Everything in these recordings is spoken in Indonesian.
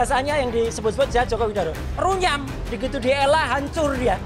ijazahnya yang disebut-sebut Joko Widodo. Runyam, begitu dielah hancur dia.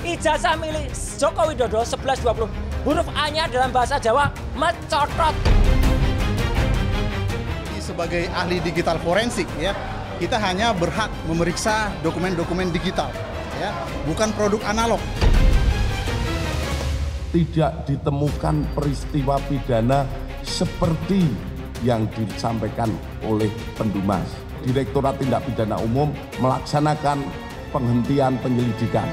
Ijazah milik Joko Widodo 1120. Huruf A-nya dalam bahasa Jawa mencotot. Sebagai ahli digital forensik ya, kita hanya berhak memeriksa dokumen-dokumen digital ya, bukan produk analog. Tidak ditemukan peristiwa pidana seperti yang disampaikan oleh Pendumas. Direktorat Tindak Pidana Umum melaksanakan penghentian penyelidikan.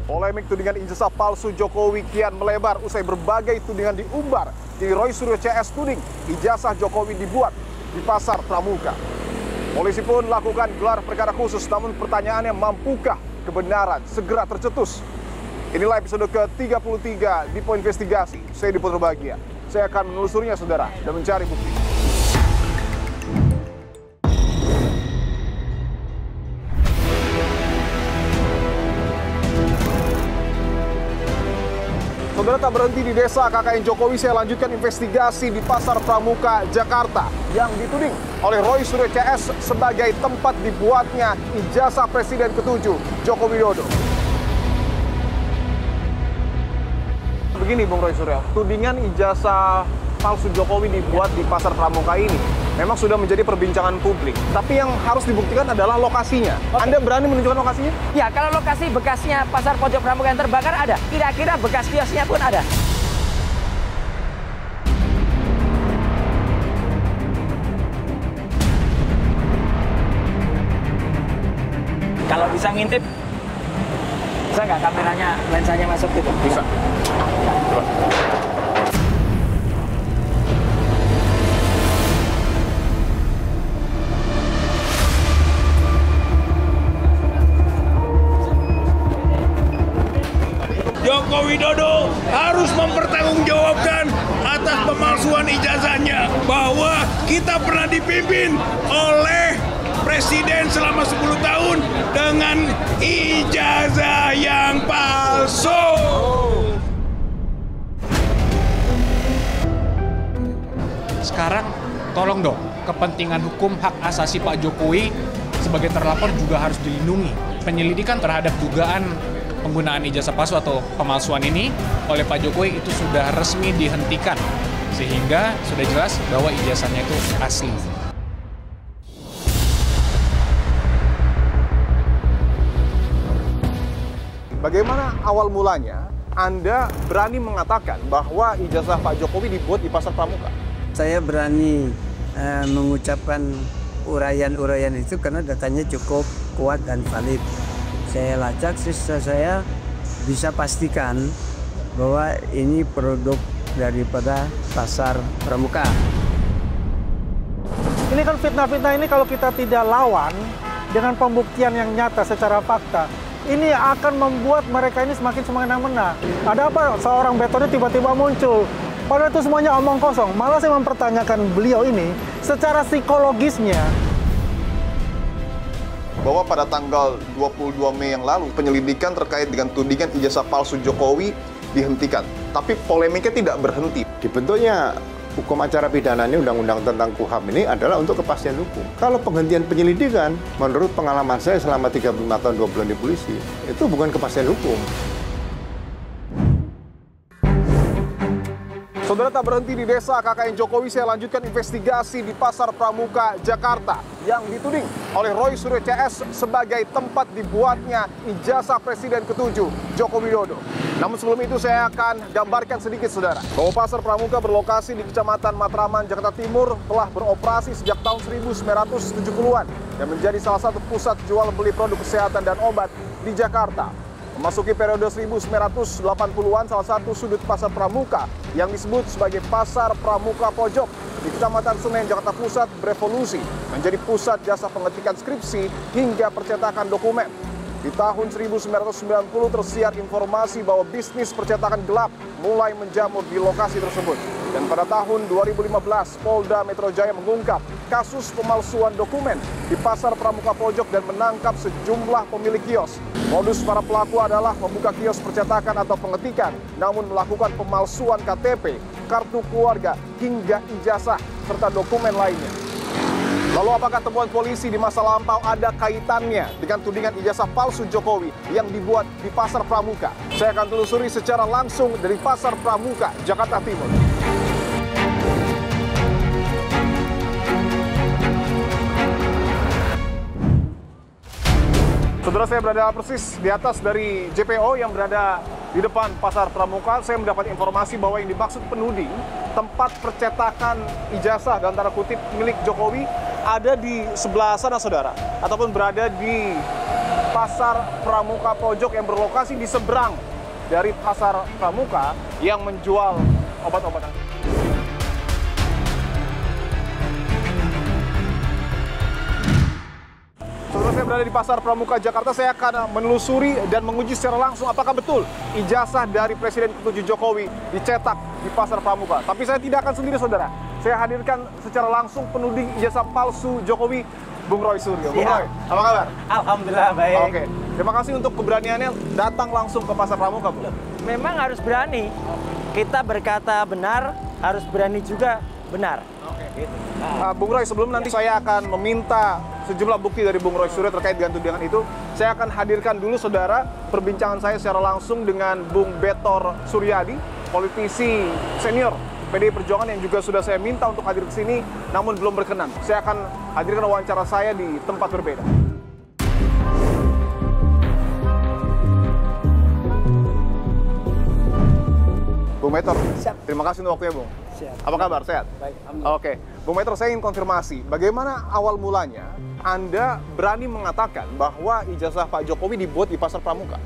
Polemik tudingan ijazah palsu Jokowi kian melebar usai berbagai tudingan diumbar. Jadi Roy Suryo CS tuding ijazah Jokowi dibuat di Pasar Pramuka. Polisi pun lakukan gelar perkara khusus, namun pertanyaannya mampukah kebenaran segera tercetus? Inilah episode ke-33 di Poin Investigasi. Saya Di Putra Bahagia. Saya akan menelusurinya, saudara, dan mencari bukti. Saudara, tak berhenti di desa KKN Jokowi, saya lanjutkan investigasi di Pasar Pramuka, Jakarta yang dituding oleh Roy Suryo CS sebagai tempat dibuatnya ijazah Presiden ke-7 Joko Widodo. Begini Bung Roy Suryo, tudingan ijazah palsu Jokowi dibuat di Pasar Pramuka ini memang sudah menjadi perbincangan publik. Tapi yang harus dibuktikan adalah lokasinya. Oke. Anda berani menunjukkan lokasinya? Ya, kalau lokasi bekasnya Pasar Pojok Pramuka yang terbakar ada. Kira-kira bekas kiosnya pun ada. Kalau bisa ngintip, bisa nggak kameranya, lensanya masuk gitu? Bisa. Coba. Joko Widodo harus mempertanggungjawabkan atas pemalsuan ijazahnya, bahwa kita pernah dipimpin oleh Presiden selama 10 tahun dengan ijazah yang palsu. Sekarang tolong dong, kepentingan hukum hak asasi Pak Jokowi sebagai terlapor juga harus dilindungi. Penyelidikan terhadap dugaan penggunaan ijazah palsu atau pemalsuan ini oleh Pak Jokowi itu sudah resmi dihentikan, sehingga sudah jelas bahwa ijazahnya itu asli. Bagaimana awal mulanya Anda berani mengatakan bahwa ijazah Pak Jokowi dibuat di Pasar Pramuka? Saya berani mengucapkan uraian-uraian itu karena datanya cukup kuat dan valid. Saya lacak, saya bisa pastikan bahwa ini produk daripada Pasar Pramuka. Ini kan fitnah-fitnah ini kalau kita tidak lawan dengan pembuktian yang nyata secara fakta, ini akan membuat mereka ini semakin semena-mena. Ada apa? Seorang betonnya tiba-tiba muncul. Padahal itu semuanya omong kosong. Malah saya mempertanyakan beliau ini secara psikologisnya. Bahwa pada tanggal 22 Mei yang lalu, penyelidikan terkait dengan tudingan ijazah palsu Jokowi dihentikan. Tapi polemiknya tidak berhenti. Dibentuknya hukum acara pidana ini, undang-undang tentang KUHAP ini adalah untuk kepastian hukum. Kalau penghentian penyelidikan, menurut pengalaman saya selama 35 tahun 2 bulan di polisi, itu bukan kepastian hukum. Saudara, tak berhenti di desa KKN Jokowi, saya lanjutkan investigasi di Pasar Pramuka, Jakarta yang dituding oleh Roy Suryo CS sebagai tempat dibuatnya ijazah Presiden ke-7 Joko Widodo. Namun sebelum itu saya akan gambarkan sedikit, saudara, bahwa Pasar Pramuka berlokasi di Kecamatan Matraman, Jakarta Timur, telah beroperasi sejak tahun 1970-an dan menjadi salah satu pusat jual beli produk kesehatan dan obat di Jakarta. Memasuki periode 1980-an, salah satu sudut Pasar Pramuka yang disebut sebagai Pasar Pramuka Pojok di Kecamatan Senen, Jakarta Pusat berevolusi menjadi pusat jasa pengetikan skripsi hingga percetakan dokumen. Di tahun 1990 tersiar informasi bahwa bisnis percetakan gelap mulai menjamur di lokasi tersebut. Dan pada tahun 2015, Polda Metro Jaya mengungkap kasus pemalsuan dokumen di Pasar Pramuka Pojok dan menangkap sejumlah pemilik kios. Modus para pelaku adalah membuka kios percetakan atau pengetikan, namun melakukan pemalsuan KTP, kartu keluarga, hingga ijazah, serta dokumen lainnya. Lalu apakah temuan polisi di masa lampau ada kaitannya dengan tudingan ijazah palsu Jokowi yang dibuat di Pasar Pramuka? Saya akan telusuri secara langsung dari Pasar Pramuka, Jakarta Timur. Saudara, saya berada persis di atas dari JPO yang berada di depan Pasar Pramuka. Saya mendapat informasi bahwa yang dimaksud penuding tempat percetakan ijazah dalam tanda kutip milik Jokowi ada di sebelah sana, saudara, ataupun berada di Pasar Pramuka Pojok yang berlokasi di seberang dari Pasar Pramuka yang menjual obat-obatan. Saudara, saya berada di Pasar Pramuka Jakarta. Saya akan menelusuri dan menguji secara langsung apakah betul ijazah dari Presiden ke-7 Jokowi dicetak di Pasar Pramuka. Tapi saya tidak akan sendiri, saudara. Saya hadirkan secara langsung penuding ijazah palsu Jokowi, Bung Roy Suryo. Bung Roy, apa kabar? Alhamdulillah baik. Oke, terima kasih untuk keberaniannya datang langsung ke Pasar Pramuka, Bu. Memang harus berani. Kita berkata benar, harus berani juga benar. Oke. Gitu. Bung Roy, sebelum nanti saya akan meminta sejumlah bukti dari Bung Roy Suryo terkait dengan tudingan itu, saya akan hadirkan dulu, saudara, perbincangan saya secara langsung dengan Bung Betor Suryadi, politisi senior PDI Perjuangan yang juga sudah saya minta untuk hadir ke sini, namun belum berkenan. Saya akan hadirkan wawancara saya di tempat berbeda. Bung Betor, terima kasih untuk waktunya, Bung. Siap. Apa kabar? Sehat? Baik. Oke, Bung Betor, saya ingin konfirmasi, bagaimana awal mulanya Anda berani mengatakan bahwa ijazah Pak Jokowi dibuat di Pasar Pramuka?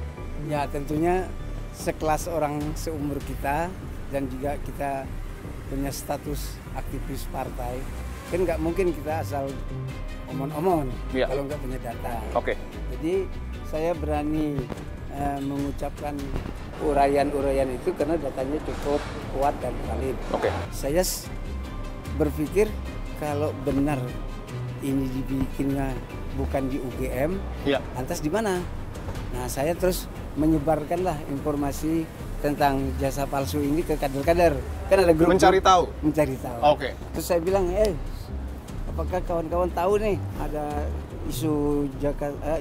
Ya, tentunya sekelas orang seumur kita dan juga kita punya status aktivis partai, kan nggak mungkin kita asal omong-omong kalau nggak punya data. Oke. Jadi saya berani mengucapkan uraian-uraian itu karena datanya cukup kuat dan valid. Oke. Saya berpikir kalau benar ini dibikinnya bukan di UGM, lantas di mana? Nah, saya terus menyebarkanlah informasi tentang jasa palsu ini ke kader-kader. Kan ada grup mencari tahu. Oke. Terus saya bilang, apakah kawan-kawan tahu nih ada isu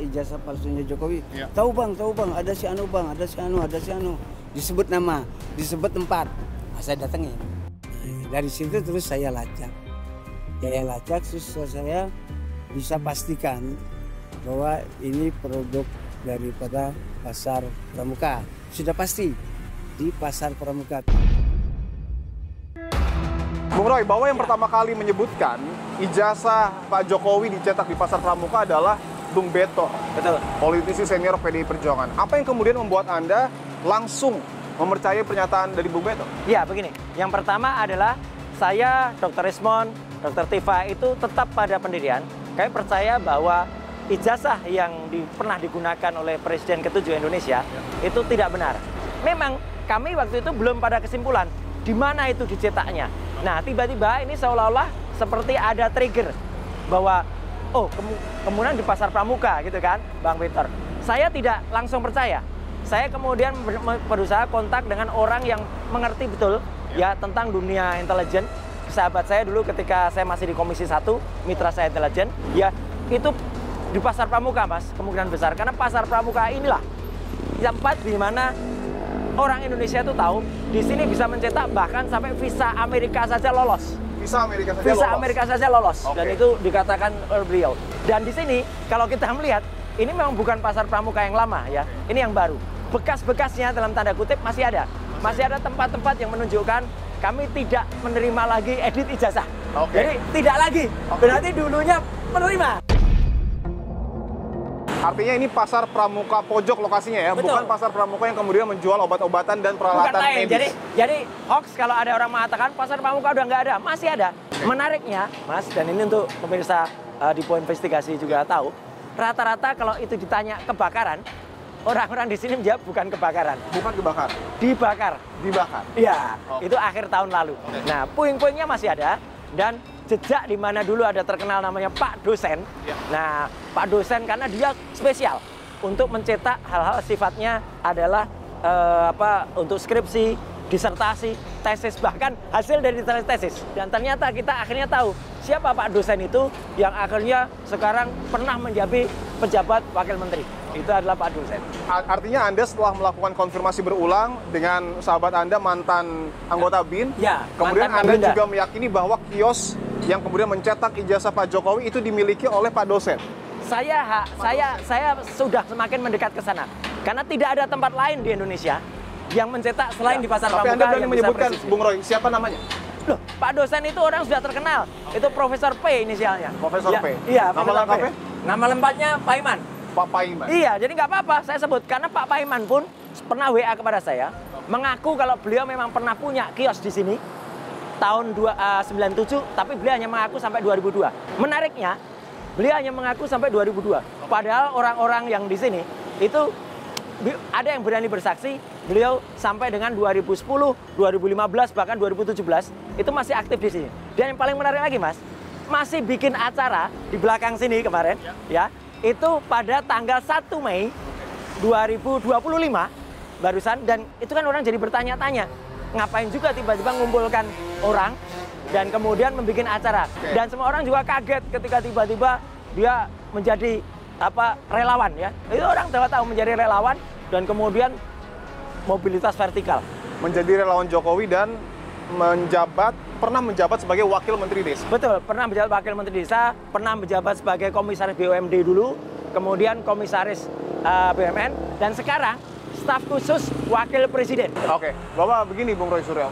ijazah palsunya Jokowi? Tahu bang, ada si Anu bang, ada si Anu. Disebut nama, disebut tempat. Nah, saya datangin. Dari situ terus saya lacak. Terus saya bisa pastikan bahwa ini produk daripada Pasar Pramuka. Sudah pasti di Pasar Pramuka. Bung Roy, bahwa yang pertama kali menyebutkan ijazah Pak Jokowi dicetak di Pasar Pramuka adalah Bung Betor. Betul. Politisi senior PDI Perjuangan. Apa yang kemudian membuat Anda langsung mempercayai pernyataan dari Bung Betor? Ya, begini. Yang pertama adalah saya, Dr. Rismon, Dr. Tifa itu tetap pada pendirian. Kami percaya bahwa ijazah yang pernah digunakan oleh Presiden ke-7 Indonesia itu tidak benar. Memang kami waktu itu belum pada kesimpulan di mana itu dicetaknya. Nah, tiba-tiba ini seolah-olah seperti ada trigger bahwa kemudian di Pasar Pramuka gitu kan, Bang Peter. Saya tidak langsung percaya. Saya kemudian berusaha kontak dengan orang yang mengerti betul ya tentang dunia intelijen. Sahabat saya dulu ketika saya masih di Komisi 1, mitra saya intelijen, ya itu di Pasar Pramuka, Mas, kemungkinan besar. Karena Pasar Pramuka inilah tempat di mana orang Indonesia itu tahu di sini bisa mencetak bahkan sampai visa Amerika saja lolos. Visa Amerika saja lolos. Dan itu dikatakan oleh beliau. Dan di sini kalau kita melihat ini memang bukan Pasar Pramuka yang lama ya. Ini yang baru. Bekas-bekasnya dalam tanda kutip masih ada. Masih ada tempat-tempat yang menunjukkan kami tidak menerima lagi edit ijazah. Jadi tidak lagi. Berarti dulunya menerima. Artinya ini Pasar Pramuka Pojok lokasinya ya, bukan Pasar Pramuka yang kemudian menjual obat-obatan dan peralatan medis. Jadi hoax kalau ada orang mengatakan Pasar Pramuka udah nggak ada, masih ada. Menariknya, Mas, dan ini untuk pemirsa di Poin Investigasi juga tahu, rata-rata kalau itu ditanya kebakaran, orang-orang di sini menjawab bukan kebakaran. Bukan kebakar. Dibakar. Iya, itu akhir tahun lalu. Nah, puing-puingnya masih ada dan jejak di mana dulu ada terkenal namanya Pak Dosen. Nah, Pak Dosen karena dia spesial untuk mencetak hal-hal sifatnya adalah untuk skripsi, disertasi, tesis, bahkan hasil dari tesis. Dan ternyata kita akhirnya tahu siapa Pak dosen itu yang akhirnya sekarang pernah menjadi pejabat wakil menteri. Itu adalah Pak dosen. Artinya Anda setelah melakukan konfirmasi berulang dengan sahabat Anda mantan anggota BIN, ya, kemudian Anda juga meyakini bahwa kios yang kemudian mencetak ijazah Pak Jokowi itu dimiliki oleh Pak dosen. Saya sudah semakin mendekat ke sana. Karena tidak ada tempat lain di Indonesia yang mencetak selain di Pasar Pramuka. Tapi Anda berani menyebutkan, Bung Roy, siapa namanya? Loh, Pak dosen itu orang sudah terkenal. Itu Profesor P inisialnya. Profesor P? Iya, nama lengkapnya? Nama lengkapnya Paiman. Pak Paiman? Iya, jadi nggak apa-apa saya sebut. Karena Pak Paiman pun pernah WA kepada saya, mengaku kalau beliau memang pernah punya kios di sini tahun 97, tapi beliau hanya mengaku sampai 2002. Menariknya, beliau hanya mengaku sampai 2002. Padahal orang-orang yang di sini itu ada yang berani bersaksi, beliau sampai dengan 2010, 2015, bahkan 2017 itu masih aktif di sini. Dan yang paling menarik lagi, Mas, masih bikin acara di belakang sini kemarin, ya, itu pada tanggal 1 Mei 2025 barusan, dan itu kan orang jadi bertanya-tanya, ngapain juga tiba-tiba mengumpulkan orang dan kemudian membuat acara. Dan semua orang juga kaget ketika tiba-tiba dia menjadi relawan, ya. Itu orang tahu menjadi relawan dan kemudian mobilitas vertikal. Menjadi relawan Jokowi dan pernah menjabat sebagai wakil menteri desa. Betul, pernah menjabat wakil menteri desa, pernah menjabat sebagai komisaris BUMD dulu, kemudian komisaris BUMN, dan sekarang staf khusus wakil presiden. Oke, Bapak begini Bung Roy Suryo,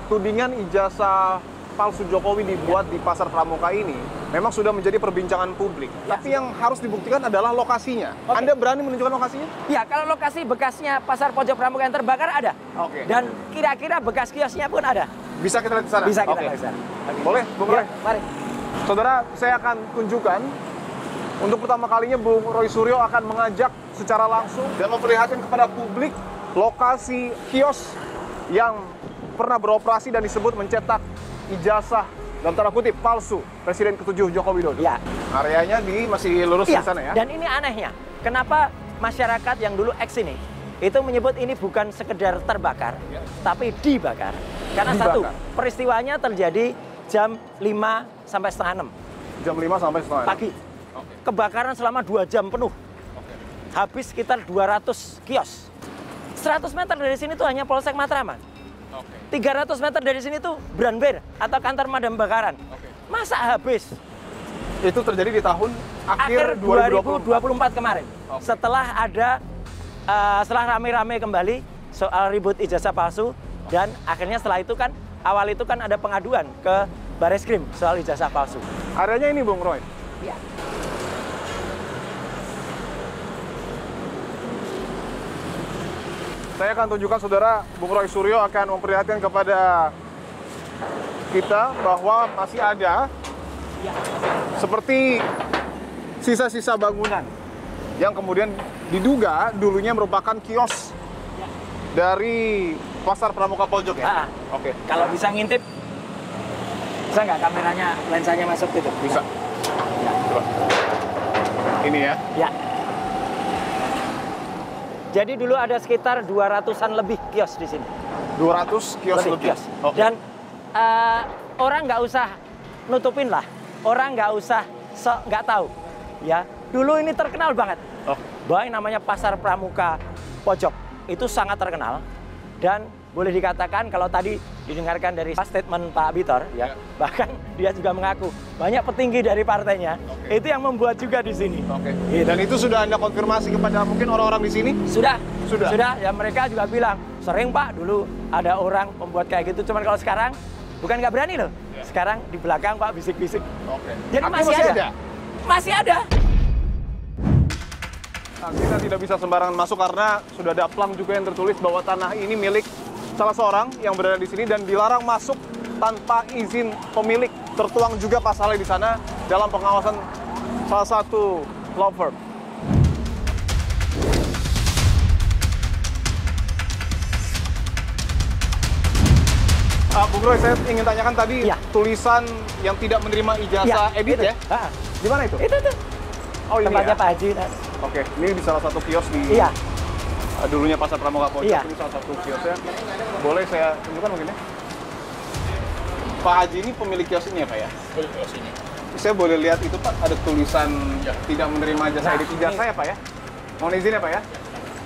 tudingan ijazah palsu Jokowi dibuat di Pasar Pramuka ini memang sudah menjadi perbincangan publik. Ya. Tapi yang harus dibuktikan adalah lokasinya. Oke. Anda berani menunjukkan lokasinya? Ya, kalau lokasi bekasnya Pasar Pojok Pramuka yang terbakar ada. Oke. Dan kira-kira bekas kiosnya pun ada. Bisa kita lihat di sana? Bisa kita lihat di sana. Boleh, Bung Roy? Mari. Saudara, saya akan tunjukkan. Untuk pertama kalinya Bung Roy Suryo akan mengajak secara langsung dan memperlihatkan kepada publik lokasi kios yang pernah beroperasi dan disebut mencetak ijazah dalam tanda kutip palsu Presiden ke-7 Joko Widodo. Ya. Areanya masih lurus di sana ya. Dan ini anehnya, kenapa masyarakat yang dulu eks ini itu menyebut ini bukan sekedar terbakar, tapi dibakar. Karena satu, peristiwanya terjadi jam 5 sampai setengah 6. Jam 5 sampai setengah 6 pagi. Kebakaran selama 2 jam penuh. Habis sekitar 200 kios. 100 meter dari sini tuh hanya Polsek Matraman. 300 meter dari sini tuh Branber atau kantor madam bakaran. Masa habis? Itu terjadi di tahun akhir 2024 kemarin. Setelah setelah rame-rame kembali soal ribut ijazah palsu, dan akhirnya setelah itu kan awal itu kan ada pengaduan ke Bareskrim soal ijazah palsu. Areanya ini Bung Roy. Iya. Saya akan tunjukkan saudara, Bung Roy Suryo akan memperlihatkan kepada kita bahwa masih ada seperti sisa-sisa bangunan yang kemudian diduga dulunya merupakan kios dari Pasar Pramuka Pojok ya? Oke. Kalau bisa ngintip, bisa nggak kameranya, lensanya masuk gitu? Bisa. Ya. Coba. Ini ya? Ya. Jadi dulu ada sekitar 200-an lebih kios di sini. 200 kios lebih? Kios. Okay. Dan orang nggak usah nutupin lah. Orang nggak usah nggak tahu. Ya, dulu ini terkenal banget. Bahwa yang namanya Pasar Pramuka Pojok itu sangat terkenal. Dan boleh dikatakan kalau tadi didengarkan dari statement Pak Bitor, ya, bahkan dia juga mengaku banyak petinggi dari partainya itu yang membuat juga di sini. Gitu. Dan itu sudah Anda konfirmasi kepada mungkin orang-orang di sini? Sudah. Ya, mereka juga bilang sering Pak dulu ada orang membuat kayak gitu. Cuman kalau sekarang bukan nggak berani loh. Sekarang di belakang Pak bisik-bisik. Jadi masih ada. Masih ada. Nah, kita tidak bisa sembarangan masuk karena sudah ada plang juga yang tertulis bahwa tanah ini milik salah seorang yang berada di sini dan dilarang masuk tanpa izin pemilik. Tertuang juga pasalnya di sana dalam pengawasan salah satu law firm. Bung Roy, saya ingin tanyakan tadi tulisan yang tidak menerima ijazah edit ya? Di mana itu? Itu. Oh, ini tempatnya ya? Pak Haji. Oke, ini di salah satu kios di... Iya. Dulunya Pasar Pramuka Pojok, Iya. ini salah satu kiosnya. Boleh saya tunjukkan mungkin ya? Pak Haji ini pemilik kios ini ya Pak ya? Pemilik kios ini. Saya boleh lihat itu Pak, ada tulisan tidak menerima jasa edit ijazah ya Pak ya? Mohon izin ya Pak ya?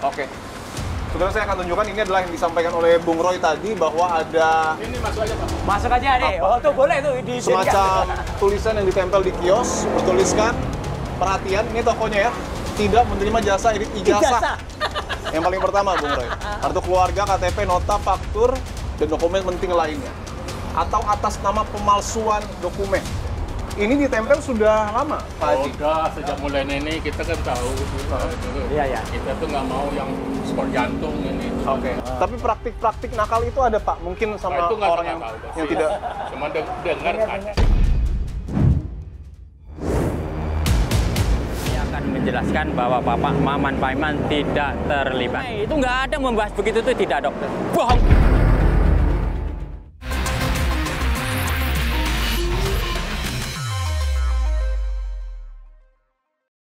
Oke. Saudara, saya akan tunjukkan ini adalah yang disampaikan oleh Bung Roy tadi bahwa ada Ini masuk aja Pak. Masuk aja deh. Oh tuh boleh tuh di semacam tulisan yang ditempel di kios, bertuliskan perhatian, ini tokonya ya, tidak menerima jasa edit ijazah. Yang paling pertama Bung Roy, kartu keluarga, KTP, nota, faktur, dan dokumen penting lainnya. Atau atas nama pemalsuan dokumen. Ini ditempel sudah lama, Pak Haji? Udah, sejak mulai ini kita kan tahu dulu. Iya. Kita tuh nggak mau yang skor jantung ini. Oke. Tapi praktik-praktik nakal itu ada Pak? Mungkin sama itu nggak orang tahu, yang tidak... Cuma dengar ada. Saya akan menjelaskan bahwa Bapak Maman Paiman tidak terlibat. Itu nggak ada membahas begitu, itu tidak, dokter. Bohong.